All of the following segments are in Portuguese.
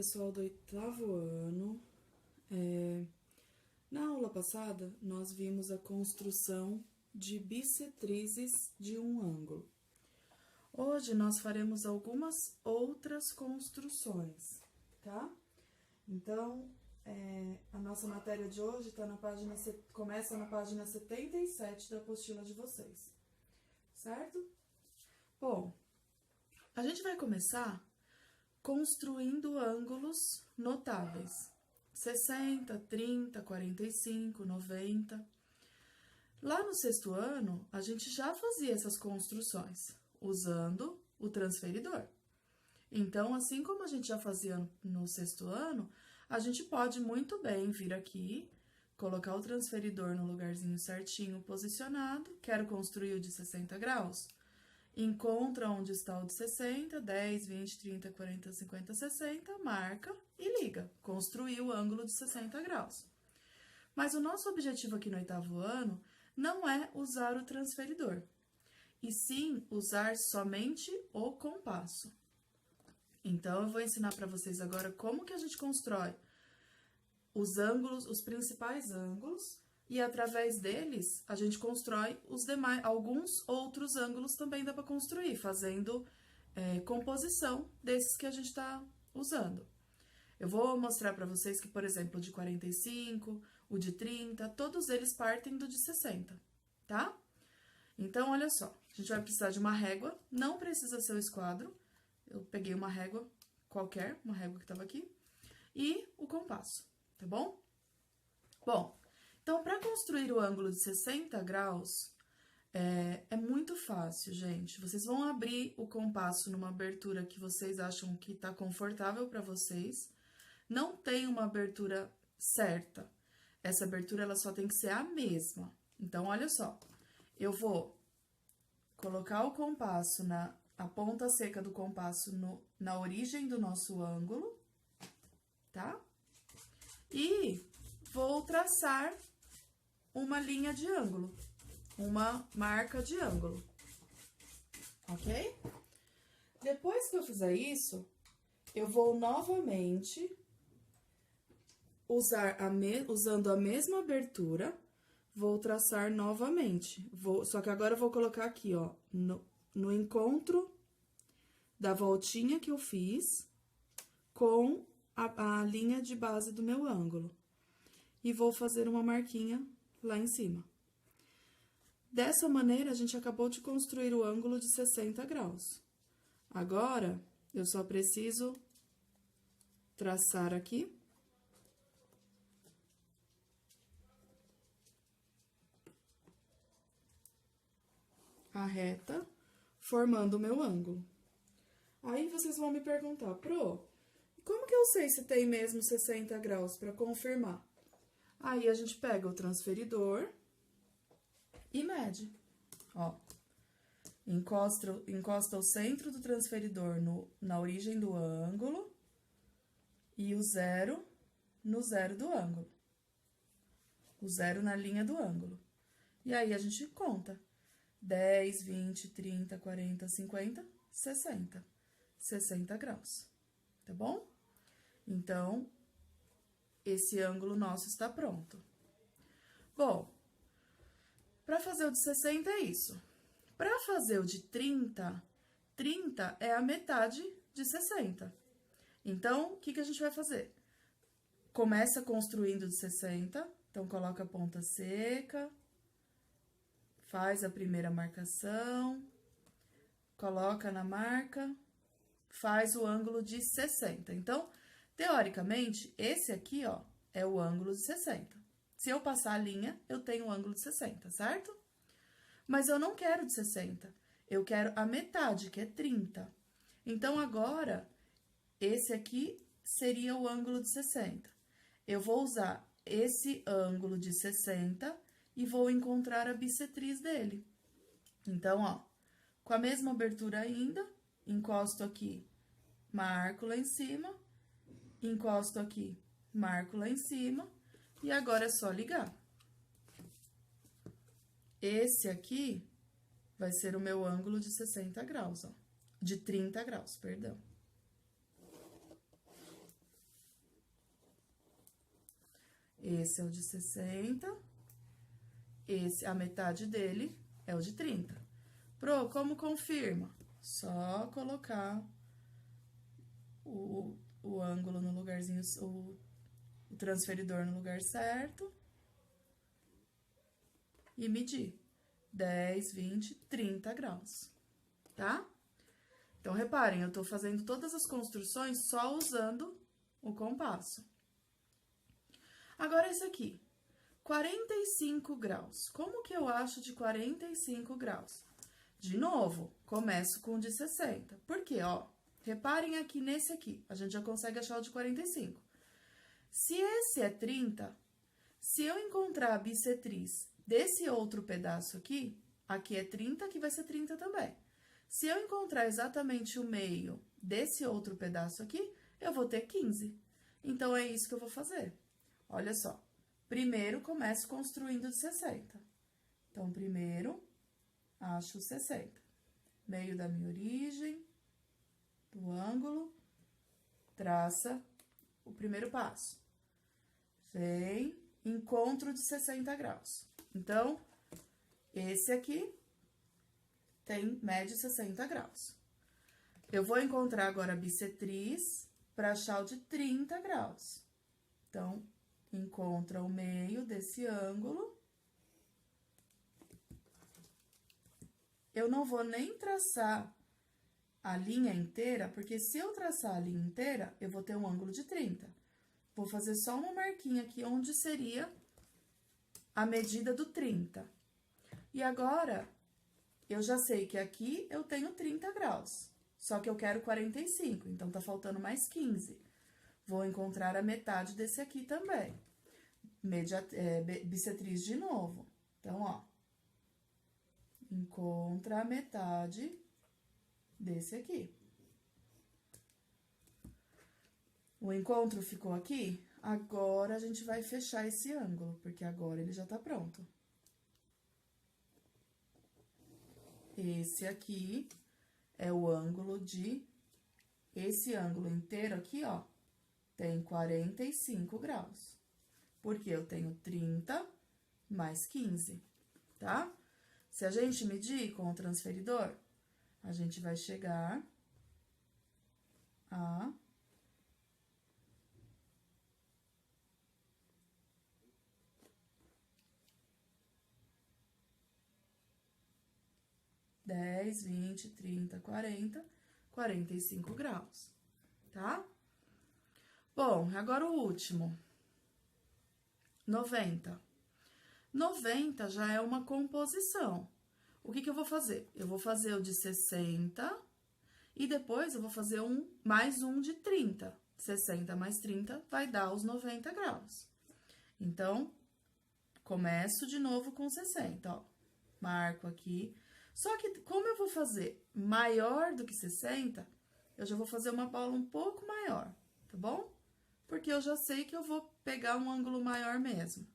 pessoal do oitavo ano. Na aula passada, nós vimos a construção de bissetrizes de um ângulo. Hoje, nós faremos algumas outras construções, tá? Então, a nossa matéria de hoje começa na página 77 da apostila de vocês, certo? Bom, a gente vai começar construindo ângulos notáveis. 60, 30, 45, 90. Lá no sexto ano, a gente já fazia essas construções, usando o transferidor. Então, assim como a gente já fazia no sexto ano, a gente pode muito bem vir aqui, colocar o transferidor no lugarzinho certinho, posicionado. Quero construir o de 60 graus? Encontra onde está o de 60, 10, 20, 30, 40, 50, 60, marca e liga. Construir o ângulo de 60 graus. Mas o nosso objetivo aqui no oitavo ano não é usar o transferidor, e sim usar somente o compasso. Então, eu vou ensinar para vocês agora como que a gente constrói os ângulos, os principais ângulos, e através deles, a gente constrói os demais, alguns outros ângulos também dá para construir, fazendo composição desses que a gente está usando. Eu vou mostrar para vocês que, por exemplo, o de 45, o de 30, todos eles partem do de 60, tá? Então, olha só, a gente vai precisar de uma régua, não precisa ser o esquadro, eu peguei uma régua qualquer, uma régua que estava aqui, e o compasso, tá bom? Bom, então, para construir o ângulo de 60 graus, é muito fácil, gente. Vocês vão abrir o compasso numa abertura que vocês acham que tá confortável para vocês. Não tem uma abertura certa. Essa abertura, ela só tem que ser a mesma. Então, olha só. Eu vou colocar o compasso a ponta seca do compasso na origem do nosso ângulo, tá? E vou traçar uma linha de ângulo, uma marca de ângulo, ok? Depois que eu fizer isso, eu vou novamente usando a mesma abertura, vou traçar novamente. Só que agora eu vou colocar aqui, ó, no encontro da voltinha que eu fiz com a linha de base do meu ângulo. E vou fazer uma marquinha lá em cima. Dessa maneira, a gente acabou de construir o ângulo de 60 graus. Agora, eu só preciso traçar aqui a reta, formando o meu ângulo. Aí, vocês vão me perguntar, como que eu sei se tem mesmo 60 graus para confirmar? Aí, a gente pega o transferidor e mede, ó. Encosta o centro do transferidor na origem do ângulo e o zero no zero do ângulo. O zero na linha do ângulo. E aí, a gente conta. 10, 20, 30, 40, 50, 60. 60 graus, tá bom? Então, esse ângulo nosso está pronto. Bom, para fazer o de 60 é isso. Para fazer o de 30, 30 é a metade de 60. Então, o que a gente vai fazer? Começa construindo de 60, então coloca a ponta seca, faz a primeira marcação, coloca na marca, faz o ângulo de 60. Então, teoricamente, esse aqui, ó, é o ângulo de 60. Se eu passar a linha, eu tenho o ângulo de 60, certo? Mas eu não quero de 60, eu quero a metade, que é 30. Então, agora, esse aqui seria o ângulo de 60. Eu vou usar esse ângulo de 60 e vou encontrar a bissetriz dele. Então, ó, com a mesma abertura ainda, encosto aqui, marco lá em cima, encosto aqui, marco lá em cima, e agora é só ligar. Esse aqui vai ser o meu ângulo de 60 graus, ó. De 30 graus, perdão. Esse é o de 60. Esse, a metade dele é o de 30. Pro, como confirma? Só colocar o ângulo no lugarzinho, o transferidor no lugar certo. E medir 10, 20, 30 graus, tá? Então, reparem, eu tô fazendo todas as construções só usando o compasso. Agora, esse aqui, 45 graus. Como que eu acho de 45 graus? De novo, começo com o de 60. Por quê? Ó, reparem aqui nesse aqui, a gente já consegue achar o de 45. Se esse é 30, se eu encontrar a bissetriz desse outro pedaço aqui, aqui é 30, aqui vai ser 30 também. Se eu encontrar exatamente o meio desse outro pedaço aqui, eu vou ter 15. Então, é isso que eu vou fazer. Olha só. Primeiro, começo construindo de 60. Então, primeiro, acho 60. Meio da minha origem, do ângulo, traça o primeiro passo. Vem, encontro de 60 graus. Então, esse aqui mede 60 graus. Eu vou encontrar agora a bissetriz para achar o de 30 graus. Então, encontra o meio desse ângulo. Eu não vou nem traçar a linha inteira, porque se eu traçar a linha inteira, eu vou ter um ângulo de 30. Vou fazer só uma marquinha aqui, onde seria a medida do 30. E agora, eu já sei que aqui eu tenho 30 graus, só que eu quero 45, então tá faltando mais 15. Vou encontrar a metade desse aqui também. Bissetriz de novo. Então, ó, encontra a metade desse aqui. O encontro ficou aqui? Agora, a gente vai fechar esse ângulo, porque agora ele já tá pronto. Esse aqui é o ângulo de... Esse ângulo inteiro aqui, ó, tem 45 graus. Porque eu tenho 30 mais 15, tá? Se a gente medir com o transferidor, a gente vai chegar a... 10, 20, 30, 40, 45 graus, tá? Bom, agora o último. 90. 90 já é uma composição. O que eu vou fazer? Eu vou fazer o de 60 e depois eu vou fazer mais um de 30. 60 mais 30 vai dar os 90 graus. Então, começo de novo com 60, ó. Marco aqui. Só que, como eu vou fazer maior do que 60, eu já vou fazer uma bola um pouco maior, tá bom? Porque eu já sei que eu vou pegar um ângulo maior mesmo.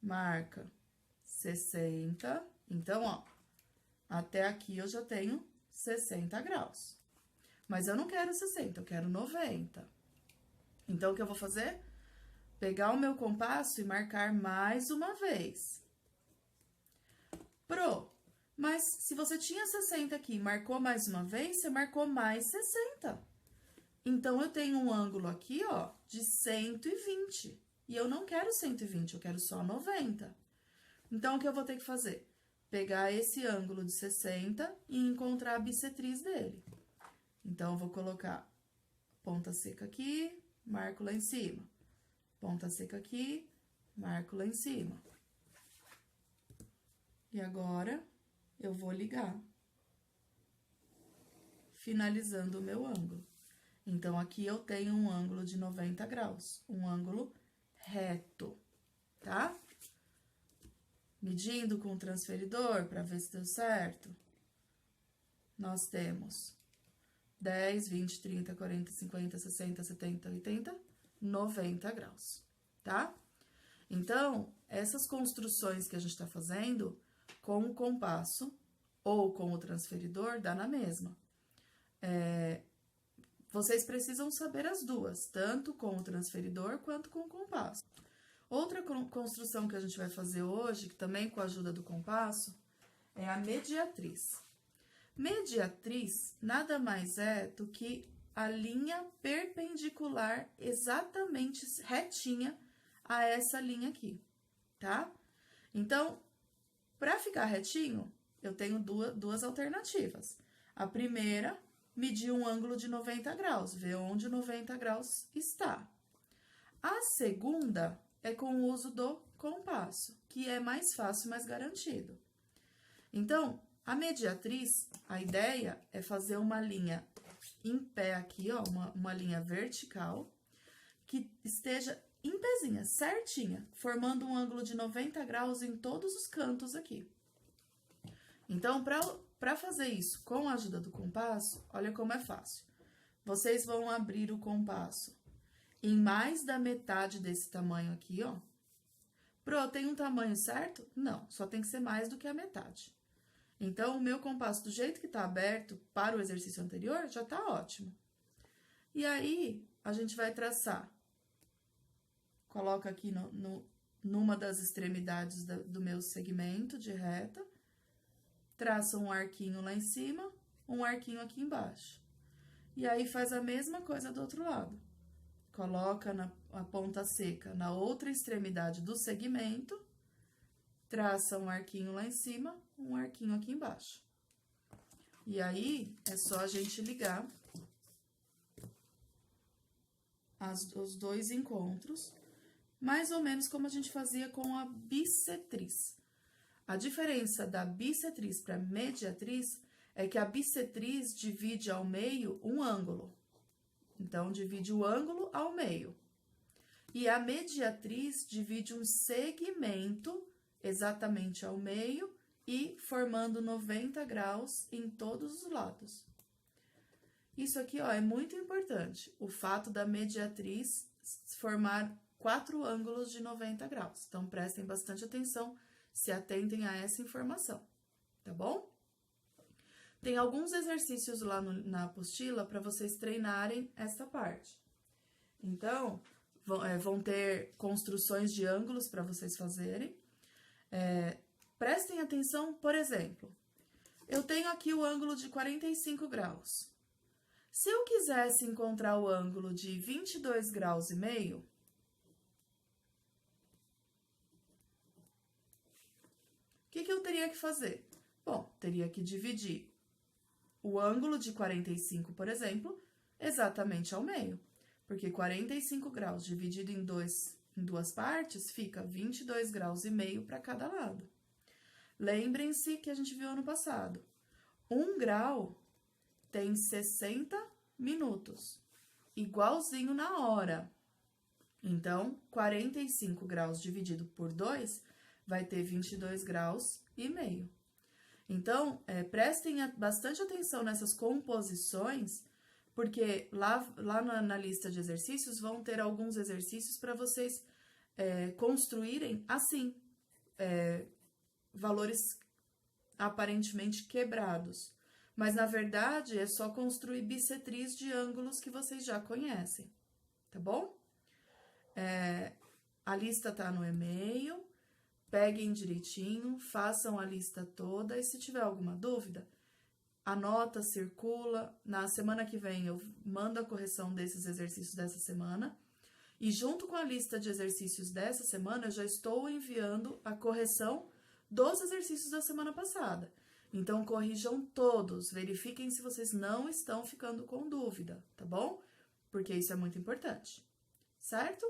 Marca 60. Então, ó, até aqui eu já tenho 60 graus. Mas eu não quero 60, eu quero 90. Então, o que eu vou fazer? Pegar o meu compasso e marcar mais uma vez. Mas se você tinha 60 aqui e marcou mais uma vez, você marcou mais 60. Então, eu tenho um ângulo aqui, ó, de 120. E eu não quero 120, eu quero só 90. Então, o que eu vou ter que fazer? Pegar esse ângulo de 60 e encontrar a bissetriz dele. Então, eu vou colocar ponta seca aqui, marco lá em cima. Ponta seca aqui, marco lá em cima. E agora, eu vou ligar, finalizando o meu ângulo. Então, aqui eu tenho um ângulo de 90 graus, um ângulo reto, tá? Medindo com o transferidor para ver se deu certo. Nós temos 10, 20, 30, 40, 50, 60, 70, 80, 90 graus, tá? Então, essas construções que a gente tá fazendo com o compasso ou com o transferidor, dá na mesma. Vocês precisam saber as duas, tanto com o transferidor quanto com o compasso. Outra construção que a gente vai fazer hoje, que também com a ajuda do compasso, é a mediatriz. Mediatriz nada mais é do que a linha perpendicular exatamente retinha a essa linha aqui, tá? Então, para ficar retinho, eu tenho duas alternativas. A primeira, medir um ângulo de 90 graus, ver onde 90 graus está. A segunda é com o uso do compasso, que é mais fácil e mais garantido. Então, a mediatriz, a ideia é fazer uma linha em pé aqui, ó, uma linha vertical, que esteja em pezinha, certinha, formando um ângulo de 90 graus em todos os cantos aqui. Então, para fazer isso com a ajuda do compasso, olha como é fácil. Vocês vão abrir o compasso em mais da metade desse tamanho aqui, ó. Pro, tem um tamanho certo? Não, só tem que ser mais do que a metade. Então, o meu compasso, do jeito que tá aberto para o exercício anterior, já tá ótimo. E aí, a gente vai traçar. Coloca aqui numa das extremidades do meu segmento de reta. Traça um arquinho lá em cima, um arquinho aqui embaixo. E aí, faz a mesma coisa do outro lado. Coloca a ponta seca na outra extremidade do segmento, traça um arquinho lá em cima, um arquinho aqui embaixo. E aí, é só a gente ligar os dois encontros, mais ou menos como a gente fazia com a bissetriz. A diferença da bissetriz para mediatriz é que a bissetriz divide ao meio um ângulo. Então, divide o ângulo ao meio. E a mediatriz divide um segmento exatamente ao meio e formando 90 graus em todos os lados. Isso aqui, ó, é muito importante. O fato da mediatriz formar 4 ângulos de 90 graus. Então, prestem bastante atenção, se atentem a essa informação, tá bom? Tem alguns exercícios lá na apostila para vocês treinarem essa parte. Então, vão ter construções de ângulos para vocês fazerem. Prestem atenção, por exemplo, eu tenho aqui o ângulo de 45 graus. Se eu quisesse encontrar o ângulo de 22 graus e meio, o que eu teria que fazer? Bom, teria que dividir o ângulo de 45, por exemplo, exatamente ao meio. Porque 45 graus dividido em duas partes fica 22 graus e meio para cada lado. Lembrem-se que a gente viu ano passado. 1 grau tem 60 minutos, igualzinho na hora. Então, 45 graus dividido por 2 vai ter 22 graus e meio. Então, prestem bastante atenção nessas composições, porque lá na lista de exercícios vão ter alguns exercícios para vocês construírem assim, valores aparentemente quebrados. Mas, na verdade, é só construir bissetriz de ângulos que vocês já conhecem, tá bom? A lista tá no e-mail. Peguem direitinho, façam a lista toda e se tiver alguma dúvida, anota, circula. Na semana que vem eu mando a correção desses exercícios dessa semana. E junto com a lista de exercícios dessa semana, eu já estou enviando a correção dos exercícios da semana passada. Então, corrijam todos, verifiquem se vocês não estão ficando com dúvida, tá bom? Porque isso é muito importante, certo?